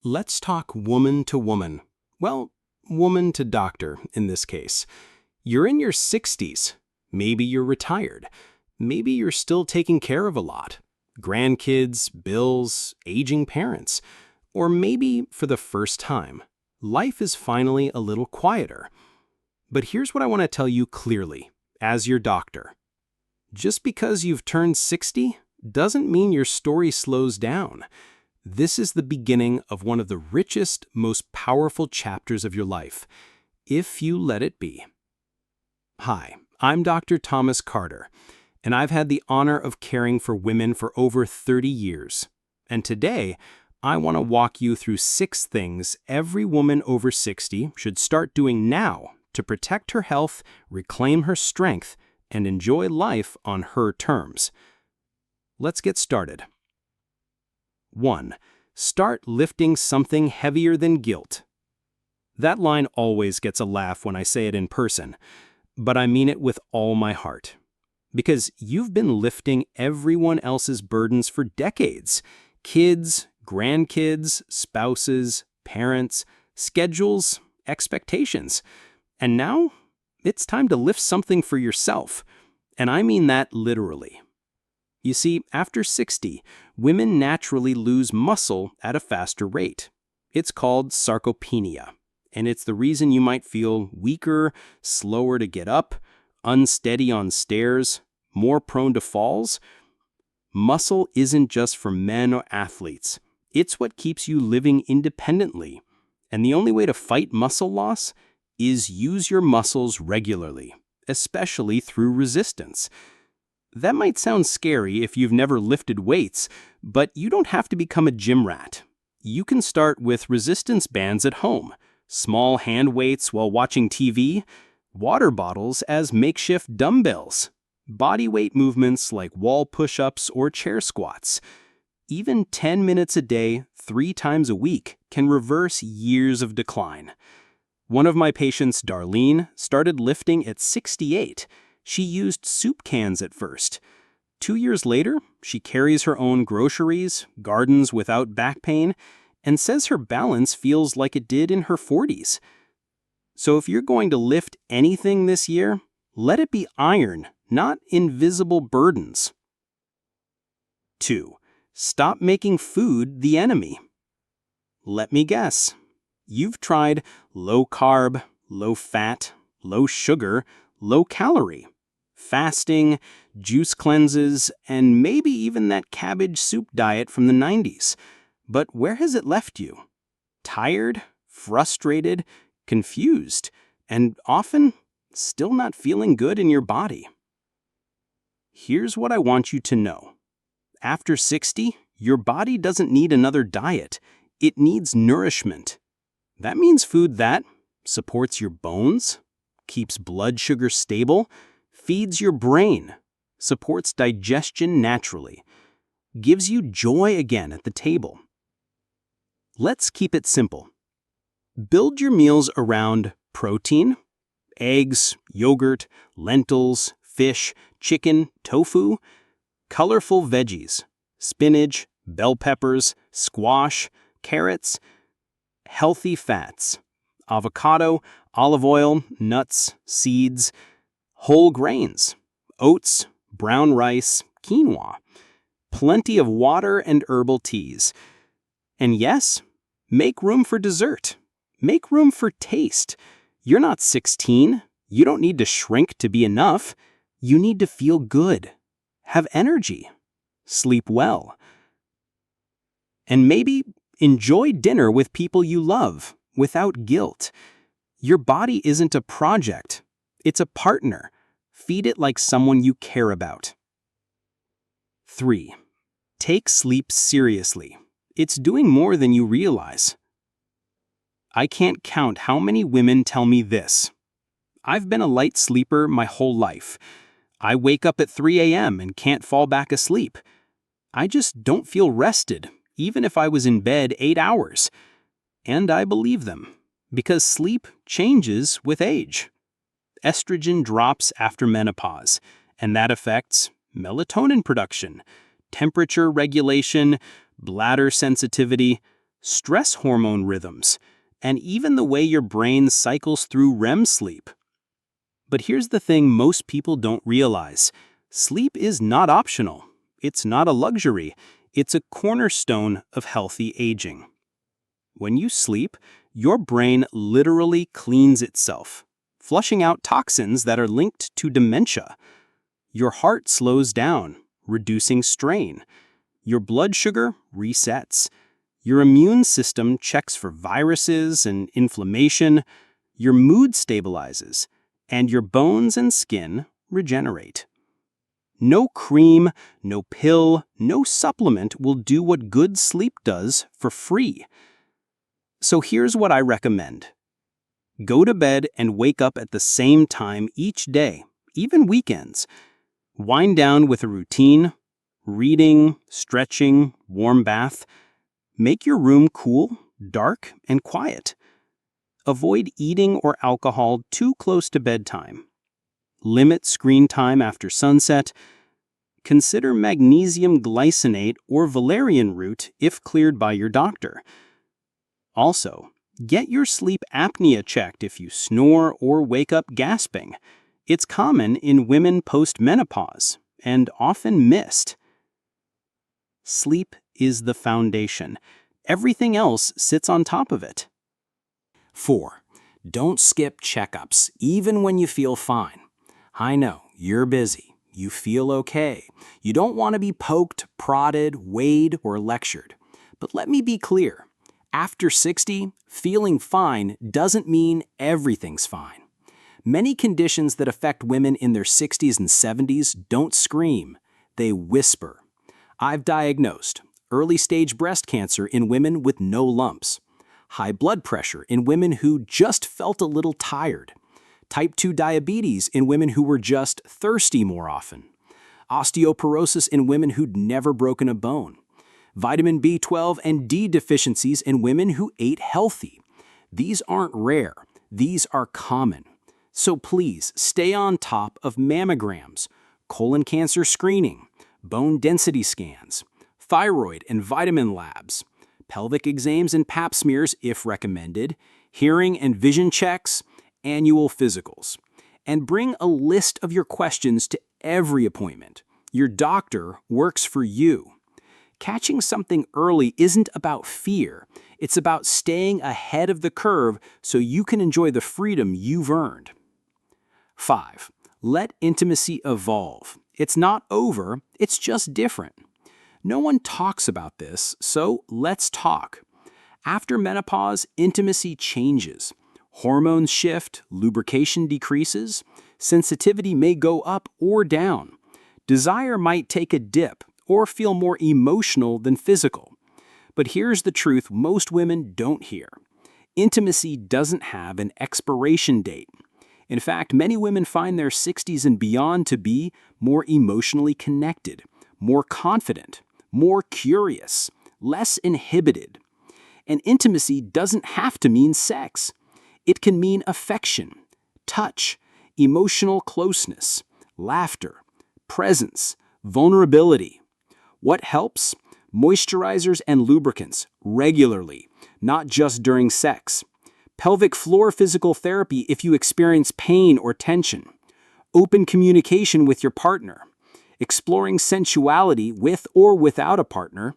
Let's talk woman to woman. Well, woman to doctor in this case. You're in your 60s. Maybe you're retired. Maybe you're still taking care of a lot. Grandkids, bills, aging parents. Or maybe for the first time, life is finally a little quieter. But here's what I want to tell you clearly, as your doctor. Just because you've turned 60 doesn't mean your story slows down. This is the beginning of one of the richest, most powerful chapters of your life, if you let it be. Hi, I'm Dr. Thomas Carter, and I've had the honor of caring for women for over 30 years. And today, I want to walk you through 6 things every woman over 60 should start doing now to protect her health, reclaim her strength, and enjoy life on her terms. Let's get started. 1. Start lifting something heavier than guilt. That line always gets a laugh when I say it in person, but I mean it with all my heart. Because you've been lifting everyone else's burdens for decades. Kids, grandkids, spouses, parents, schedules, expectations. And now, it's time to lift something for yourself. And I mean that literally. You see, after 60, women naturally lose muscle at a faster rate. It's called sarcopenia, and it's the reason you might feel weaker, slower to get up, unsteady on stairs, more prone to falls. Muscle isn't just for men or athletes. It's what keeps you living independently. And the only way to fight muscle loss is use your muscles regularly, especially through resistance. That might sound scary if you've never lifted weights, but you don't have to become a gym rat. You can start with resistance bands at home, small hand weights while watching TV, water bottles as makeshift dumbbells, body weight movements like wall push-ups or chair squats. Even 10 minutes a day, 3 times a week, can reverse years of decline. One of my patients, Darlene, started lifting at 68. She used soup cans at first. 2 years later, she carries her own groceries, gardens without back pain, and says her balance feels like it did in her 40s. So if you're going to lift anything this year, let it be iron, not invisible burdens. 2. Stop making food the enemy. Let me guess. You've tried low carb, low fat, low sugar, low calorie, fasting, juice cleanses, and maybe even that cabbage soup diet from the 90s. But where has it left you? Tired, frustrated, confused, and often still not feeling good in your body. Here's what I want you to know. After 60, your body doesn't need another diet. It needs nourishment. That means food that supports your bones, keeps blood sugar stable, feeds your brain, supports digestion naturally, gives you joy again at the table. Let's keep it simple. Build your meals around protein, eggs, yogurt, lentils, fish, chicken, tofu, colorful veggies, spinach, bell peppers, squash, carrots, healthy fats, avocado, olive oil, nuts, seeds, whole grains, oats, brown rice, quinoa, plenty of water and herbal teas. And yes, make room for dessert. Make room for taste. You're not 16. You don't need to shrink to be enough. You need to feel good, have energy, sleep well. And maybe enjoy dinner with people you love without guilt. Your body isn't a project. It's a partner. Feed it like someone you care about. 3. Take sleep seriously. It's doing more than you realize. I can't count how many women tell me this. I've been a light sleeper my whole life. I wake up at 3 a.m. and can't fall back asleep. I just don't feel rested, even if I was in bed 8 hours. And I believe them, because sleep changes with age. Estrogen drops after menopause, and that affects melatonin production, temperature regulation, bladder sensitivity, stress hormone rhythms, and even the way your brain cycles through REM sleep. But here's the thing most people don't realize. Sleep is not optional. It's not a luxury. It's a cornerstone of healthy aging. When you sleep, your brain literally cleans itself, flushing out toxins that are linked to dementia. Your heart slows down, reducing strain. Your blood sugar resets. Your immune system checks for viruses and inflammation. Your mood stabilizes, and your bones and skin regenerate. No cream, no pill, no supplement will do what good sleep does for free. So here's what I recommend. Go to bed and wake up at the same time each day, even weekends. Wind down with a routine, reading, stretching, warm bath. Make your room cool, dark, and quiet. Avoid eating or alcohol too close to bedtime. Limit screen time after sunset. Consider magnesium glycinate or valerian root if cleared by your doctor. Also, get your sleep apnea checked if you snore or wake up gasping. It's common in women post-menopause and often missed. Sleep is the foundation. Everything else sits on top of it. 4. Don't skip checkups, even when you feel fine. I know, you're busy. You feel okay. You don't want to be poked, prodded, weighed, or lectured. But let me be clear. After 60, feeling fine doesn't mean everything's fine. Many conditions that affect women in their 60s and 70s don't scream. They whisper. I've diagnosed early-stage breast cancer in women with no lumps, high blood pressure in women who just felt a little tired, type 2 diabetes in women who were just thirsty more often, osteoporosis in women who'd never broken a bone, vitamin B12 and D deficiencies in women who ate healthy. These aren't rare, these are common. So please stay on top of mammograms, colon cancer screening, bone density scans, thyroid and vitamin labs, pelvic exams and pap smears if recommended, hearing and vision checks, annual physicals. And bring a list of your questions to every appointment. Your doctor works for you. Catching something early isn't about fear. It's about staying ahead of the curve so you can enjoy the freedom you've earned. 5. Let intimacy evolve. It's not over, it's just different. No one talks about this, so let's talk. After menopause, intimacy changes. Hormones shift, lubrication decreases, sensitivity may go up or down. Desire might take a dip or feel more emotional than physical. But here's the truth most women don't hear. Intimacy doesn't have an expiration date. In fact, many women find their 60s and beyond to be more emotionally connected, more confident, more curious, less inhibited. And intimacy doesn't have to mean sex. It can mean affection, touch, emotional closeness, laughter, presence, vulnerability. What helps? Moisturizers and lubricants regularly, not just during sex. Pelvic floor physical therapy if you experience pain or tension. Open communication with your partner. Exploring sensuality with or without a partner.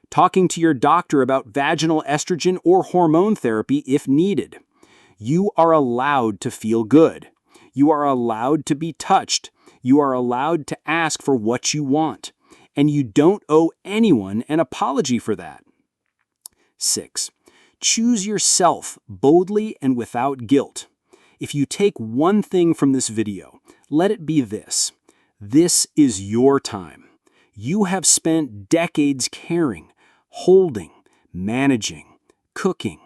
Talking to your doctor about vaginal estrogen or hormone therapy if needed. You are allowed to feel good. You are allowed to be touched. You are allowed to ask for what you want. And you don't owe anyone an apology for that. 6. Choose yourself boldly and without guilt. If you take one thing from this video, let it be this. This is your time. You have spent decades caring, holding, managing, cooking,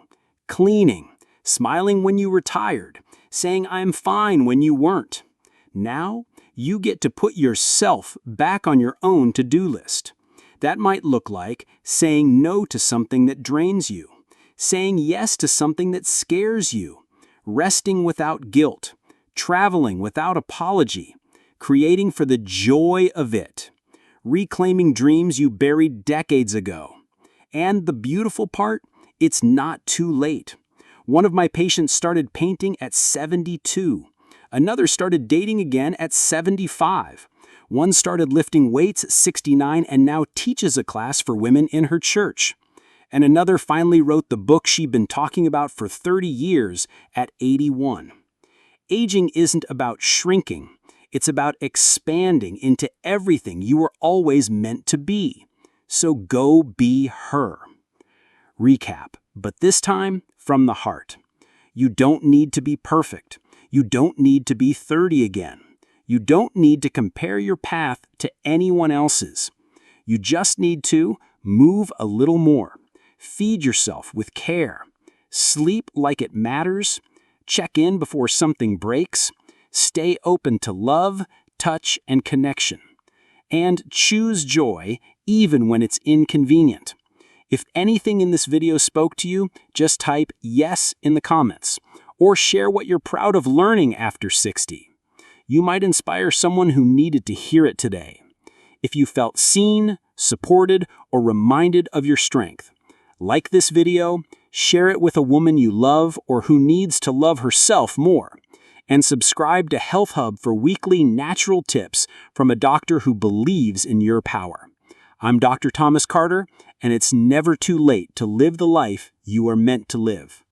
cleaning, smiling when you were tired, saying I'm fine when you weren't. Now, you get to put yourself back on your own to-do list. That might look like saying no to something that drains you, saying yes to something that scares you, resting without guilt, traveling without apology, creating for the joy of it, reclaiming dreams you buried decades ago. And the beautiful part, It's not too late. One of my patients started painting at 72. Another started dating again at 75. One started lifting weights at 69 and now teaches a class for women in her church. And another finally wrote the book she'd been talking about for 30 years at 81. Aging isn't about shrinking. It's about expanding into everything you were always meant to be. So go be her. Recap, but this time from the heart. You don't need to be perfect. You don't need to be 30 again. You don't need to compare your path to anyone else's. You just need to move a little more. Feed yourself with care. Sleep like it matters. Check in before something breaks. Stay open to love, touch, and connection. And choose joy even when it's inconvenient. If anything in this video spoke to you, just type yes in the comments, or share what you're proud of learning after 60. You might inspire someone who needed to hear it today. If you felt seen, supported, or reminded of your strength, like this video, share it with a woman you love or who needs to love herself more, and subscribe to Health Hub for weekly natural tips from a doctor who believes in your power. I'm Dr. Thomas Carter, and it's never too late to live the life you are meant to live.